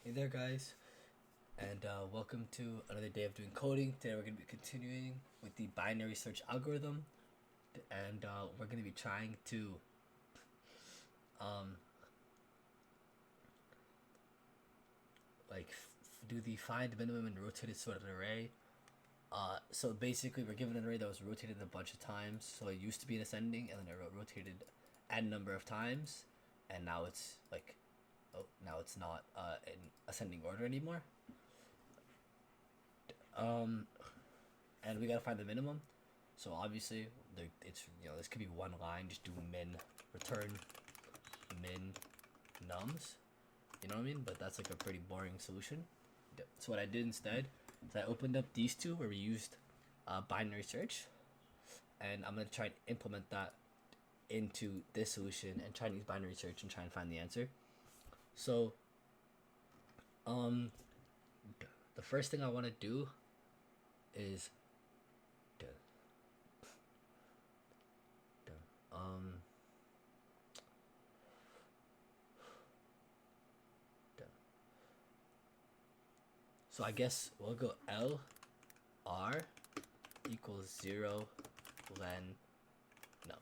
Hey there, guys, and welcome to another day of doing coding. Today, we're going to be continuing with the binary search algorithm, and we're going to be trying to um, do the find minimum and rotated sorted array. So basically, we're given an array that was rotated a bunch of times. So it used to be in ascending, and then it rotated n number of times, and now it's like, oh, now it's not in ascending order anymore. Um, and we gotta find the minimum. So obviously, it's this could be one line. Just do min, return min nums. You know what I mean? But that's like a pretty boring solution. So what I did instead is I opened up these two where we used binary search, and I'm gonna try and implement that into this solution and try to use binary search and try and find the answer. So, um, the first thing I want to do is um so I guess we'll go L R equals 0 len nums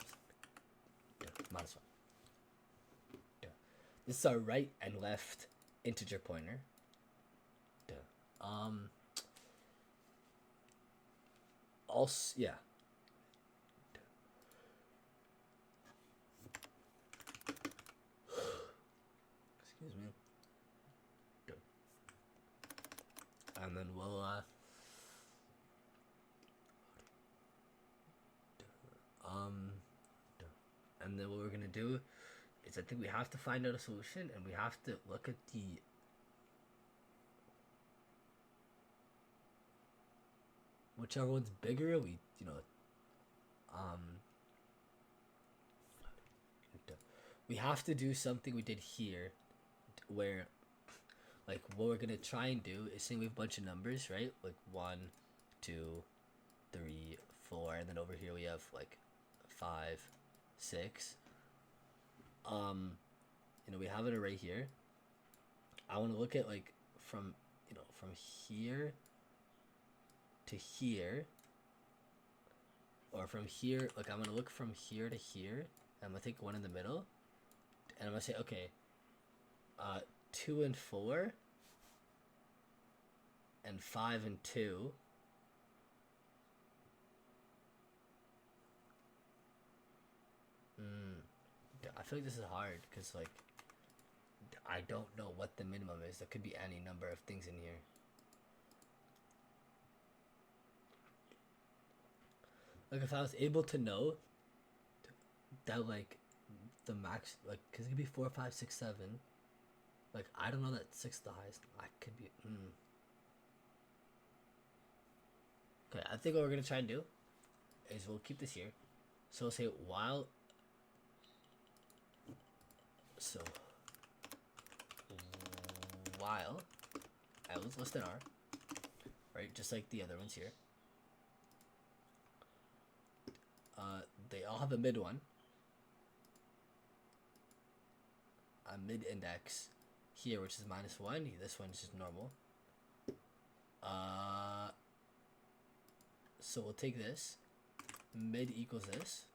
minus 1. This is our right and left integer pointer. Also, yeah. Excuse me. And then we'll and then what we're gonna do is I think we have to find out a solution, and we have to look at the whichever one's bigger. We have to do something we did here, where like what we're gonna try and do is say we have a bunch of numbers, right? Like 1, 2, 3, 4, and then over here we have like 5, 6. We have an array here. I want to look at like from here to here, or from here. Like I'm gonna look from here to here. And I'm gonna take one in the middle, and I'm gonna say, okay, 2 and 4, and 5 and 2. I feel like this is hard because like I don't know what the minimum is. There could be any number of things in here. Like if I was able to know that like the max, like, because it could be 4, 5, 6, 7. Like I don't know that 6 is the highest. I could be. Okay, I think what we're gonna try and do is we'll keep this here. So we'll say while. So while L is less than R, right? Just like the other ones here. They all have a mid one. A mid index here, which is -1. This one is just normal. So we'll take this. Mid equals this,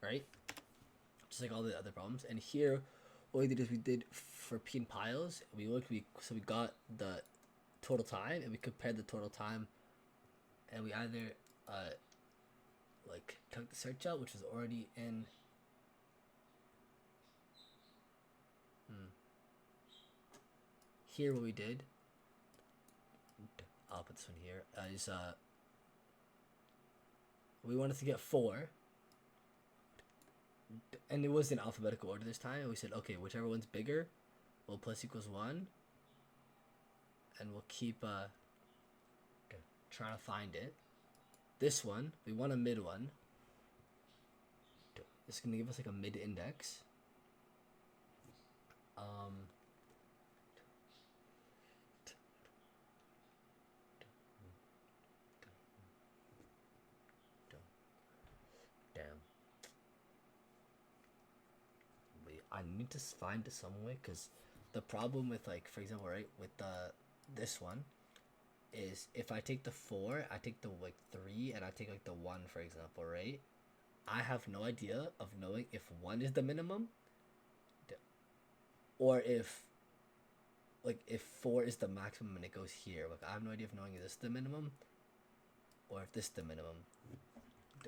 right? Just like all the other problems. And here, what we did is we did for p and piles. We got the total time, and we compared the total time, and we either like took the search out, which was already in. Here, what we did, I'll put this one here, is we wanted to get 4, and it was in alphabetical order this time. And we said, okay, whichever one's bigger, we'll plus equals 1, and we'll keep trying to find it. This one, we want a mid one. It's gonna give us like a mid index. Damn. Wait, I need to find it some way because the problem with, like, for example, right, with this one is if I take the 4, I take the like 3, and I take like the 1, for example, right? I have no idea of knowing if 1 is the minimum or if like if 4 is the maximum and it goes here. Like I have no idea of knowing is this the minimum or if this is the minimum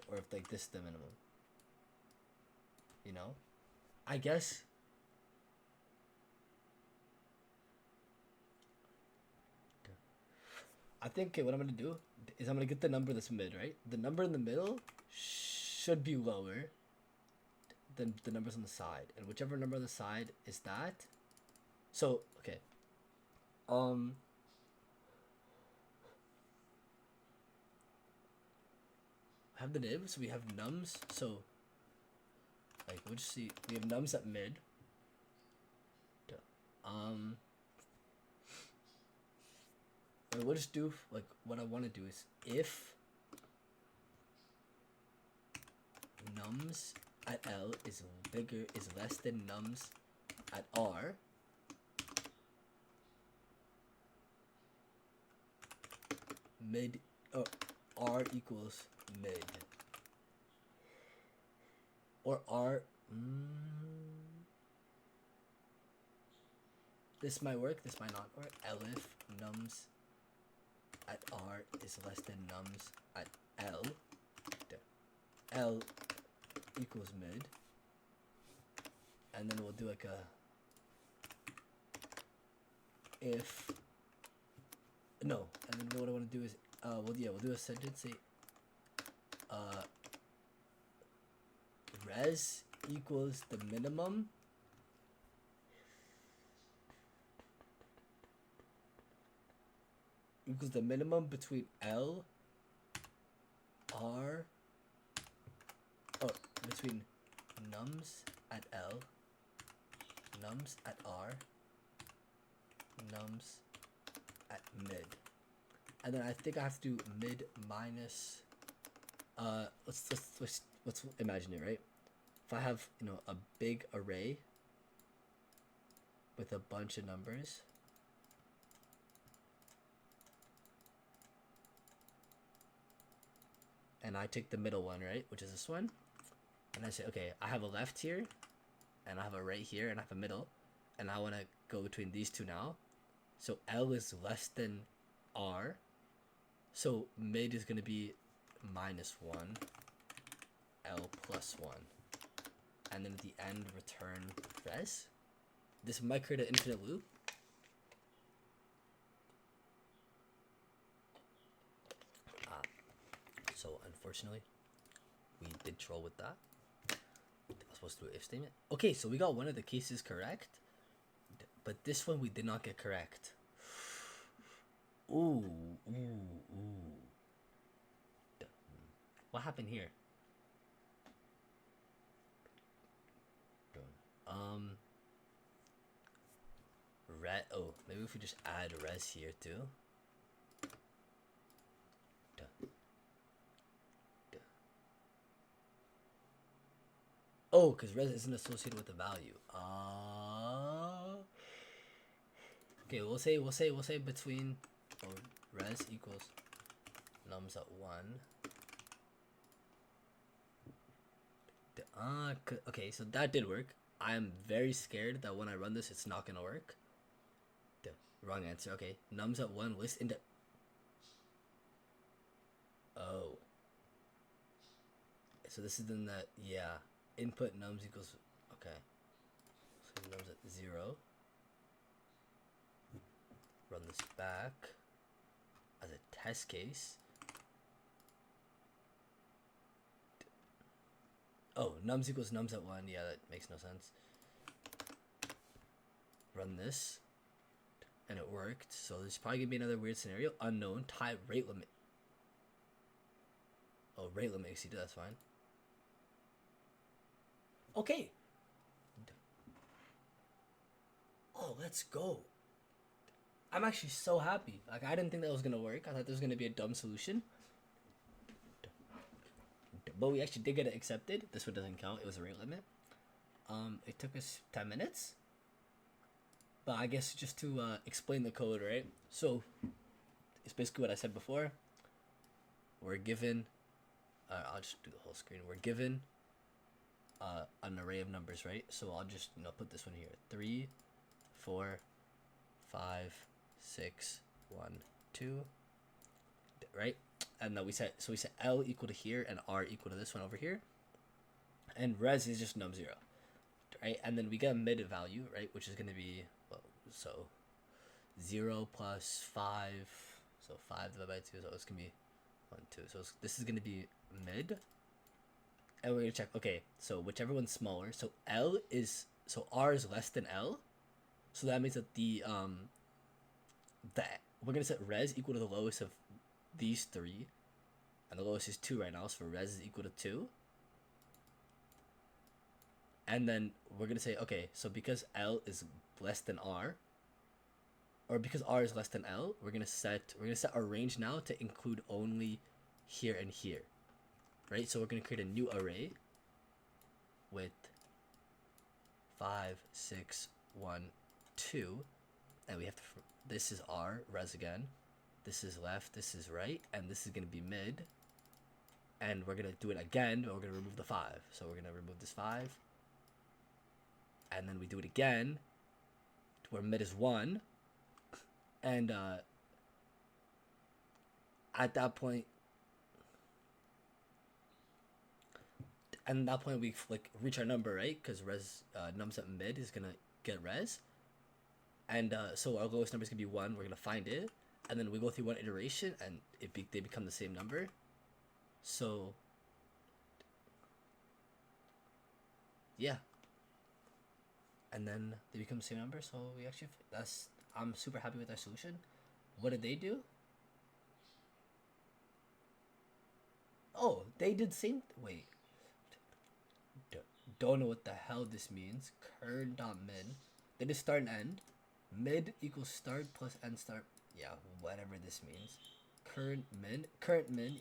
or if like this is the minimum. You know? I guess I think what I'm gonna do is I'm gonna get the number that's mid, right? The number in the middle should be lower than the numbers on the side, and whichever number on the side is that. So okay, have the nibs. We have nums. So like we'll just see. We have nums at mid. And we'll just do like what I want to do is if nums at L is less than nums at R, mid R equals mid, or R. This might work. This might not work. Elif nums at R is less than nums at L. L equals mid, and then we'll do like a if no, and then what I want to do is we'll do a sentence. Say res equals the minimum between L, R, between nums at L, nums at R, nums at mid. And then I think I have to do mid minus, let's imagine it, right? If I have, a big array with a bunch of numbers, and I take the middle one, right, which is this one, and I say, okay, I have a left here, and I have a right here, and I have a middle, and I want to go between these two now. So L is less than R, so mid is going to be minus 1, L plus 1, and then at the end return res. This might create an infinite loop. So unfortunately, we did troll with that. I was supposed to do an if statement. Okay, so we got one of the cases correct, but this one we did not get correct. Ooh. What happened here? Maybe if we just add res here too. Oh, because res isn't associated with the value. Okay, we'll say between res equals nums at 1. Okay, so that did work. I am very scared that when I run this, it's not gonna work. Wrong answer. Okay, nums at 1 list into. Oh. So this is then that, yeah. Input nums equals, okay. So nums at 0. Run this back as a test case. Oh, nums equals nums at 1. Yeah, that makes no sense. Run this. And it worked. So there's probably going to be another weird scenario. Unknown. Type rate limit. Oh, rate limit exceeded. That's fine. Okay. Oh, let's go. I'm actually so happy. Like, I didn't think that was going to work. I thought there was going to be a dumb solution. But we actually did get it accepted. This one doesn't count. It was a rate limit. It took us 10 minutes. But I guess just to explain the code, right? So it's basically what I said before. We're given, I'll just do the whole screen. We're given an array of numbers, right? So I'll just put this one here: 3, 4, 5, 6, 1, 2, right? And then we set L equal to here and R equal to this one over here, and res is just num 0, right? And then we get a mid value, right, which is going to be, well, so 0 plus 5, so 5 divided by 2, so it's going to be 1, 2. So this is going to be mid, and we're going to check, okay, so whichever one's smaller, so R is less than L, so that means that we're going to set res equal to the lowest of these 3, and the lowest is 2 right now, so res is equal to 2. And then we're going to say, okay, so because L is less than R, or because R is less than L, we're going to set our range now to include only here and here, right? So we're going to create a new array with 5, 6, 1, 2, and we have to, this is R, res again, this is left, this is right, and this is going to be mid, and we're going to do it again, but we're going to remove the 5. So we're going to remove this 5, and then we do it again, where mid is 1, and at that point, we like reach our number, right? Because res num set mid is gonna get res, and so our lowest number is gonna be 1. We're gonna find it, and then we go through one iteration, and they become the same number. So yeah, and then they become the same number. So we actually, I'm super happy with our solution. What did they do? Oh, they did same. Wait, don't know what the hell this means. Current dot min. They just start and end. Mid equals start plus end start. Yeah, whatever this means. Current min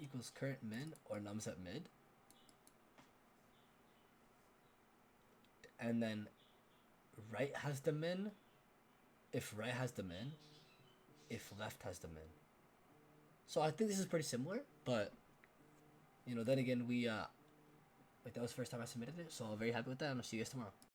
equals current min or num set mid. And then right has the min if right has the min, if left has the min. So I think this is pretty similar, but then again, we like that was the first time I submitted it, so I'm very happy with that, and I'll see you guys tomorrow.